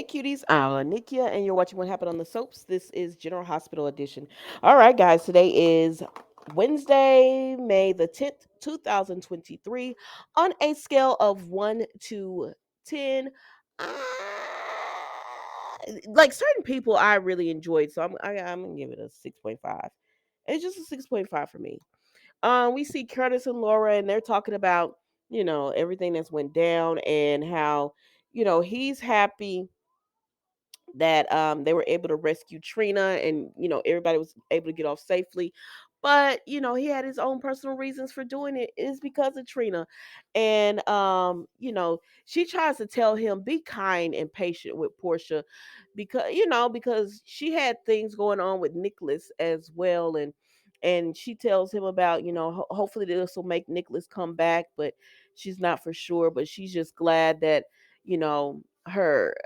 Hey cuties, I'm Nikia, and you're watching What Happened on the Soaps. This is General Hospital Edition. All right, guys, today is Wednesday, May the 10th, 2023. On a scale of 1 to 10, uh, like certain people I really enjoyed, so I'm going to give it a 6.5. It's just a 6.5 for me. We see Curtis and Laura, and they're talking about, everything that's went down and how, he's happy that they were able to rescue Trina, and everybody was able to get off safely. But he had his own personal reasons for doing it. Is because of Trina, and she tries to tell him be kind and patient with Portia, because she had things going on with Nicholas as well, and she tells him about hopefully this will make Nicholas come back, but she's not for sure. But she's just glad that her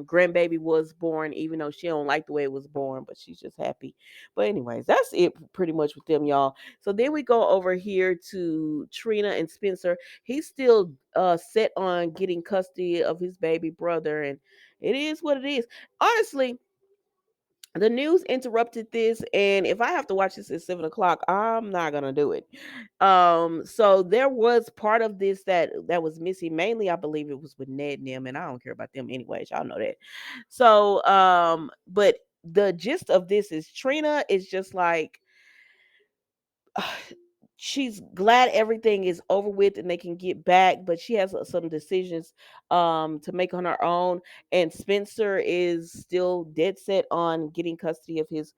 grandbaby was born, even though she don't like the way it was born, but she's just happy. But anyways, that's it pretty much with them, y'all. So then we go over here to Trina and Spencer. He's still set on getting custody of his baby brother, and it is what it is. Honestly, the news interrupted this, and if I have to watch this at 7 o'clock, I'm not gonna do it. So there was part of this that was missing. Mainly, I believe it was with Ned and them, and I don't care about them anyways. Y'all know that. So but the gist of this is Trina is just like she's glad everything is over with and they can get back, but she has some decisions to make on her own. And Spencer is still dead set on getting custody of his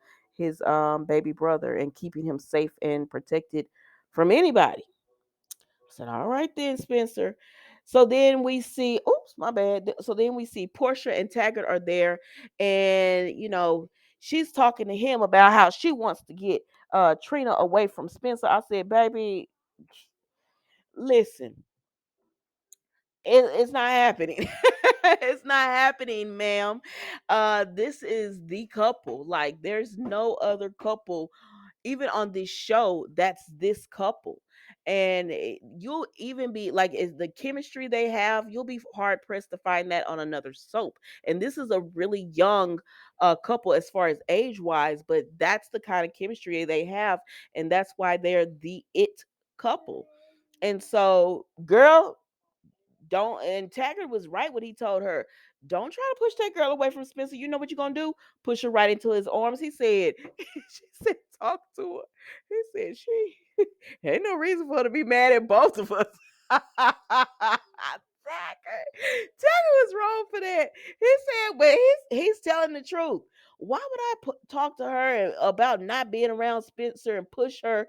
baby brother and keeping him safe and protected from anybody. I said, all right then, Spencer. So then we see, oops, my bad. So then we see Portia and Taggart are there, and she's talking to him about how she wants to get Trina away from Spencer. I said, baby, listen, it's not happening. It's not happening, ma'am. This is the couple. Like, there's no other couple even on this show that's this couple. And you'll even be like, is the chemistry they have, you'll be hard pressed to find that on another soap. And this is a really young couple as far as age wise, but that's the kind of chemistry they have, and that's why they're the it couple. And so, girl, don't, and Taggart was right when he told her, don't try to push that girl away from Spencer. You know what you're gonna do? Push her right into his arms. He said, she said, talk to her. He said, she ain't no reason for her to be mad at both of us. Taggart was wrong for that. He said, but he's telling the truth. Why would I talk to her about not being around Spencer and push her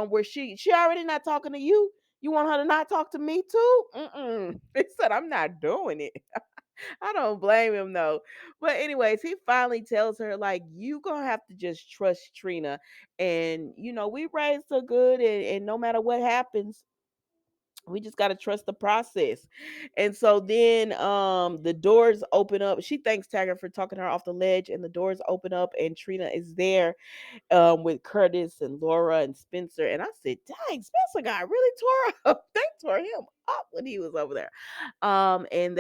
where she already not talking to you? You want her to not talk to me too? Mm-mm. He said, I'm not doing it. I don't blame him though. But anyways, he finally tells her, like, you gonna have to just trust Trina. And we raised her good, and no matter what happens, we just got to trust the process. And so then the doors open up. She thanks Taggart for talking her off the ledge, and the doors open up, and Trina is there with Curtis and Laura and Spencer. And I said, dang, Spencer got really tore up. They tore him up when he was over there. And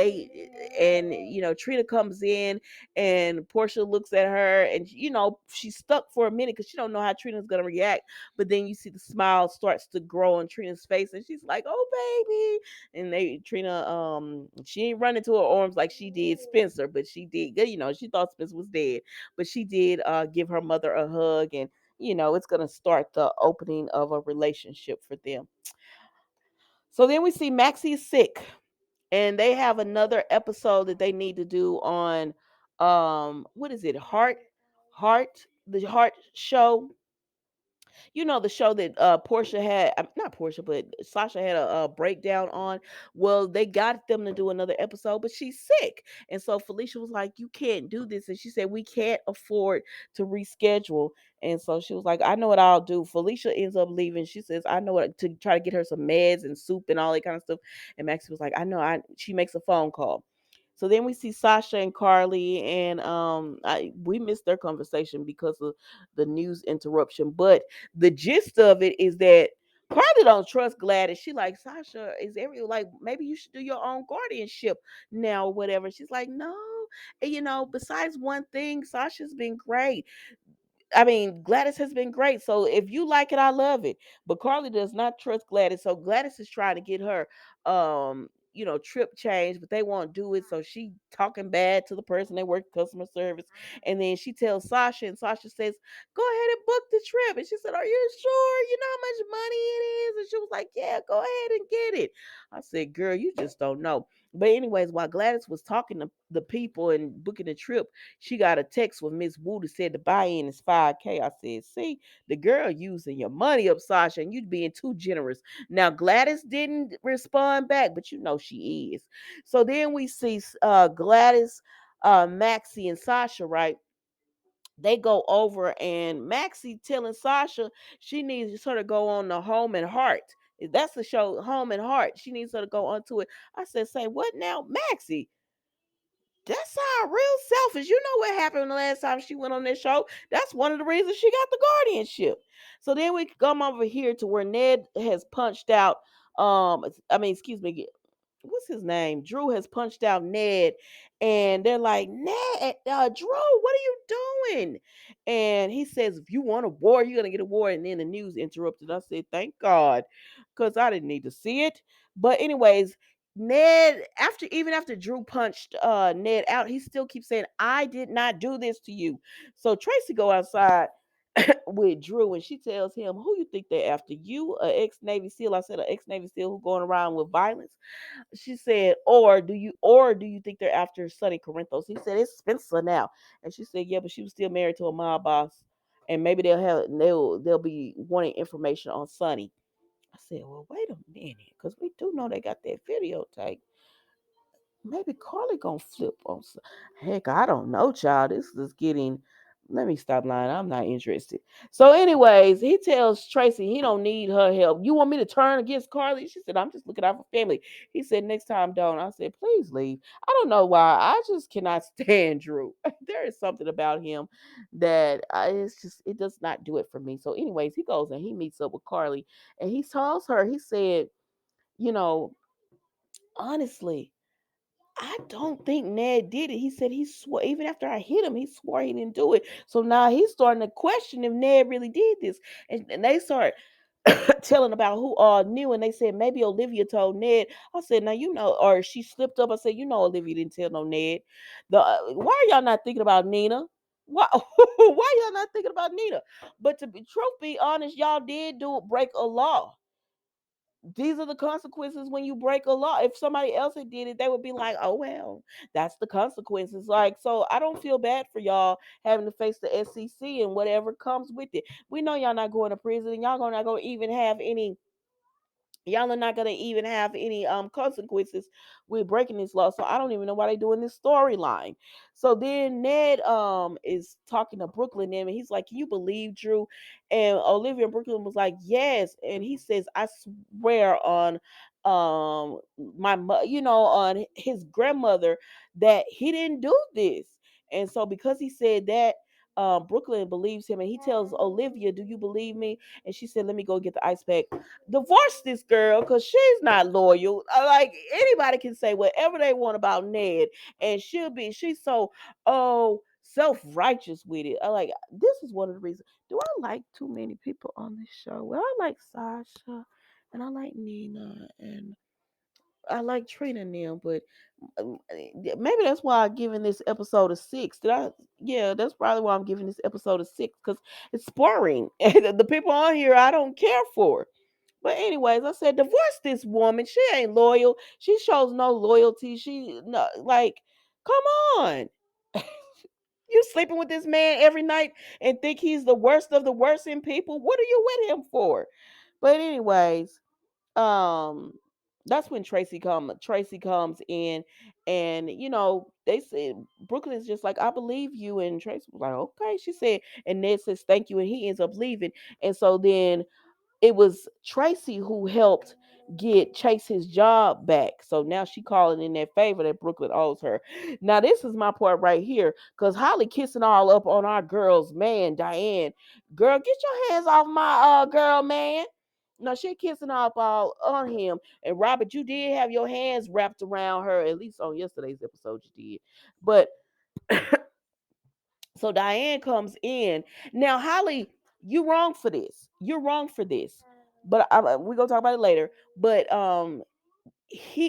Trina comes in, and Portia looks at her, and she's stuck for a minute because she don't know how Trina's gonna react. But then you see the smile starts to grow on Trina's face, and she's like, oh baby. And Trina, she ain't run into her arms like she did Spencer, but she did, she thought Spencer was dead, but she did give her mother a hug, and it's gonna start the opening of a relationship for them. So then we see Maxie is sick, and they have another episode that they need to do on what is it, heart the heart show. The show that Portia had, not Portia, but Sasha had a breakdown on. Well, they got them to do another episode, but she's sick. And so Felicia was like, you can't do this. And she said, we can't afford to reschedule. And so she was like, I know what I'll do. Felicia ends up leaving. She says, I know what, to try to get her some meds and soup and all that kind of stuff. And Maxie was like, I know. She makes a phone call. So then we see Sasha and Carly, and we missed their conversation because of the news interruption. But the gist of it is that Carly don't trust Gladys. She like, Sasha, is every like maybe you should do your own guardianship now or whatever. She's like, no. And besides one thing, Sasha's been great. I mean, Gladys has been great. So if you like it, I love it. But Carly does not trust Gladys. So Gladys is trying to get her trip changed, but they won't do it. So she talking bad to the person that worked customer service. And then she tells Sasha, and Sasha says, go ahead and book the trip. And she said, are you sure? You know how much money it is? And she was like, yeah, go ahead and get it. I said, girl, you just don't know. But anyways, while Gladys was talking to the people and booking the trip, she got a text with Miss Wu that said the buy-in is 5K. I said, see, the girl using your money up, Sasha, and you being too generous. Now Gladys didn't respond back, but she is. So then we see Gladys, Maxie, and Sasha, right? They go over and Maxie telling Sasha she needs her to go on the Home and Heart. That's the show, Home and Heart. She needs her to go onto it. I said, say what now, Maxie? That's our real selfish. You know what happened the last time she went on that show? That's one of the reasons she got the guardianship. So then we come over here to where Ned has punched out. Excuse me, what's his name? Drew has punched out Ned, and they're like, Ned, Drew, what are you doing? And he says, if you want a war, you're gonna get a war. And then the news interrupted. I said, thank God, because I didn't need to see it. But anyways, Ned, even after Drew punched Ned out, he still keeps saying, I did not do this to you. So Tracy go outside with Drew, and she tells him, who you think they're after? You, a ex-Navy SEAL? I said, an ex-Navy SEAL who going around with violence? She said, or do you think they're after Sonny Corinthos? He said, it's Spencer now. And she said, yeah, but she was still married to a mob boss. And maybe they'll be wanting information on Sonny. I said, well, wait a minute, because we do know they got that videotape. Maybe Carly gonna flip on some. Heck, I don't know, child. This is getting. Let me stop lying. I'm not interested. So, anyways, he tells Tracy he don't need her help. You want me to turn against Carly? She said, I'm just looking out for family. He said, next time, don't. I said, please leave. I don't know why. I just cannot stand Drew. There is something about him that it does not do it for me. So, anyways, he goes and he meets up with Carly, and he tells her, he said, you know, honestly, I don't think Ned did it. He said he swore, even after I hit him, he swore he didn't do it. So now he's starting to question if Ned really did this. And they start telling about who all knew, and they said maybe Olivia told Ned. I said, now or she slipped up. I said, Olivia didn't tell no Ned. Why are y'all not thinking about Nina? Why why y'all not thinking about Nina? But to be truth be honest, y'all did break a law. These are the consequences when you break a law. If somebody else had did it, they would be like, oh well, that's the consequences. Like, so I don't feel bad for y'all having to face the SEC and whatever comes with it. We know y'all not going to prison, and y'all not gonna even have any, y'all are not gonna even have any consequences with breaking this law. So I don't even know why they doing this storyline. So then Ned is talking to Brooklyn and he's like, can you believe Drew? And Olivia Brooklyn was like, yes. And he says, I swear on on his grandmother that he didn't do this. And so because he said that, Brooklyn believes him, and he tells Olivia, do you believe me? And she said, let me go get the ice pack. Divorce this girl because she's not loyal. Like, anybody can say whatever they want about Ned, and she's so self-righteous with it. This is one of the reasons. Do I like too many people on this show? Well, I like Sasha, and I like Nina, and I like Trina and them, but maybe that's why I'm giving this episode a 6. Did I? Yeah, that's probably why I'm giving this episode a 6, because it's boring. And the people on here I don't care for. But anyways, I said, divorce this woman. She ain't loyal. She shows no loyalty. She no like, come on. You sleeping with this man every night and think he's the worst of the worst in people? What are you with him for? But anyways, um that's when Tracy comes in, and they said Brooklyn's just like, I believe you, and Tracy was like, okay. She said, and Ned says thank you, and he ends up leaving. And so then it was Tracy who helped get Chase his job back. So now she calling in that favor that Brooklyn owes her. Now this is my part right here, because Holly kissing all up on our girl's man, Diane. Girl, get your hands off my girl, man. No, she kissing up all on him. And Robert, you did have your hands wrapped around her, at least on yesterday's episode you did. But so Diane comes in. Now, Holly, you wrong for this. You're wrong for this. But we're gonna talk about it later. But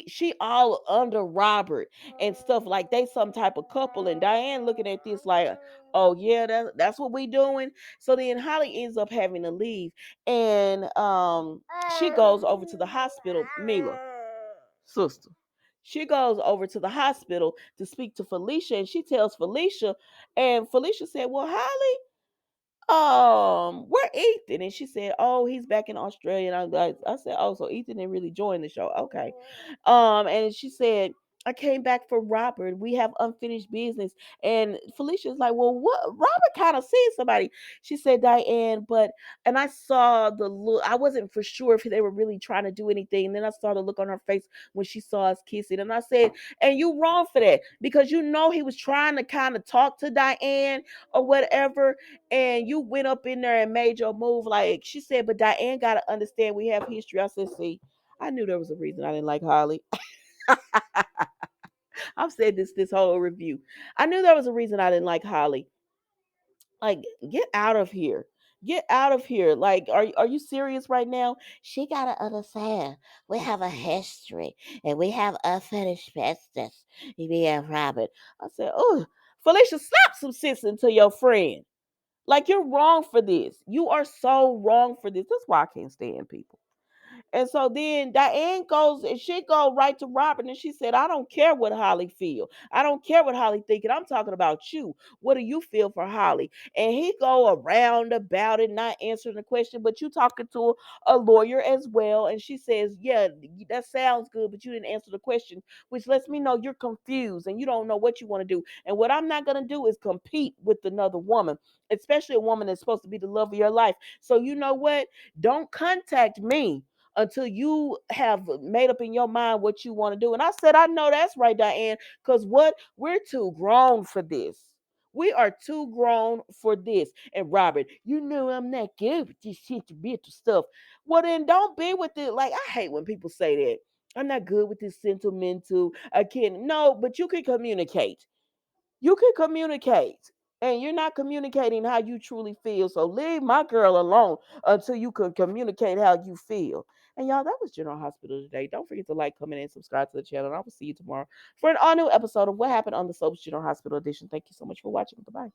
she all under Robert and stuff like they some type of couple, and Diane looking at this like, oh yeah, that's what we doing. So then Holly ends up having to leave, and she goes over to the hospital. Mila, sister. She goes over to the hospital to speak to Felicia, and she tells Felicia, and Felicia said, well, Holly, where Ethan? And she said, oh, he's back in Australia. And I said, oh, so Ethan didn't really join the show. Okay. And she said, I came back for Robert. We have unfinished business. And Felicia's like, well, what? Robert kind of sees somebody. She said, Diane, and I saw the look. I wasn't for sure if they were really trying to do anything. And then I saw the look on her face when she saw us kissing. And I said, and you wrong for that because you know he was trying to kind of talk to Diane or whatever, and you went up in there and made your move. Like she said, but Diane got to understand we have history. I said, see, I knew there was a reason I didn't like Holly. I've said this whole review. I knew there was a reason I didn't like Holly. Like, get out of here. Get out of here. Like, are you serious right now? She gotta understand. We have a history and we have unfinished business. We have Robert. I said, oh, Felicia, slap some sense into your friend. Like you're wrong for this. You are so wrong for this. That's why I can't stand people. And so then Diane goes and she go right to Robert and she said, I don't care what Holly feel. I don't care what Holly thinking. I'm talking about you. What do you feel for Holly? And he go around about it, not answering the question, but you talking to a lawyer as well. And she says, yeah, that sounds good, but you didn't answer the question, which lets me know you're confused and you don't know what you want to do. And what I'm not going to do is compete with another woman, especially a woman that's supposed to be the love of your life. So you know what? Don't contact me until you have made up in your mind what you want to do. And I said, I know that's right, Diane, because what? We're too grown for this. We are too grown for this. And Robert, you know I'm not good with this sentimental stuff. Well, then don't be with it. Like, I hate when people say that. I'm not good with this sentimental. I can't. No, but you can communicate. You can communicate. And you're not communicating how you truly feel. So leave my girl alone until you can communicate how you feel. And y'all, that was General Hospital today. Don't forget to like, comment, and subscribe to the channel. And I will see you tomorrow for an all new episode of What Happened on the Soaps General Hospital Edition. Thank you so much for watching. Goodbye.